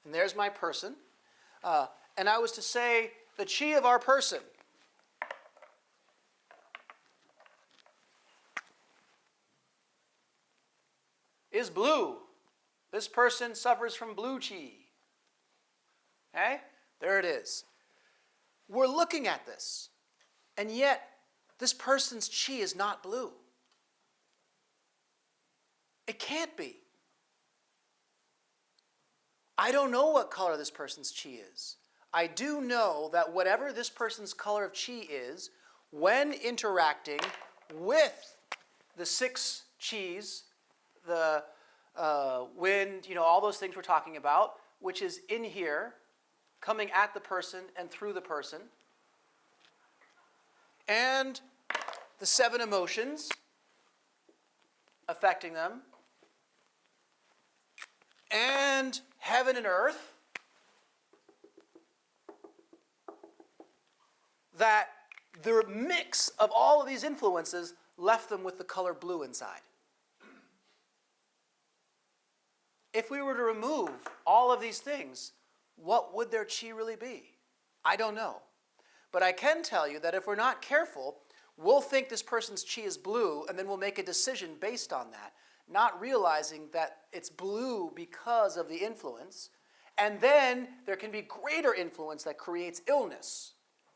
and there's my person, and I was to say the chi of our person is blue. This person suffers from blue chi. Okay? There it is. We're looking at this, and yet this person's chi is not blue. It can't be. I don't know what color this person's chi is. I do know that whatever this person's color of chi is, when interacting with the 6 chis, the wind, all those things we're talking about, which is in here, coming at the person and through the person, and the 7 emotions affecting them, and heaven and earth, that the mix of all of these influences left them with the color blue inside. If we were to remove all of these things, what would their chi really be? I don't know. But I can tell you that if we're not careful, we'll think this person's chi is blue, and then we'll make a decision based on that, not realizing that it's blue because of the influence, and then there can be greater influence that creates illness,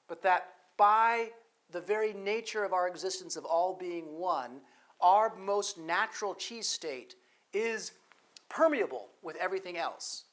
but that by the very nature of our existence of all being one, our most natural chi state is permeable with everything else.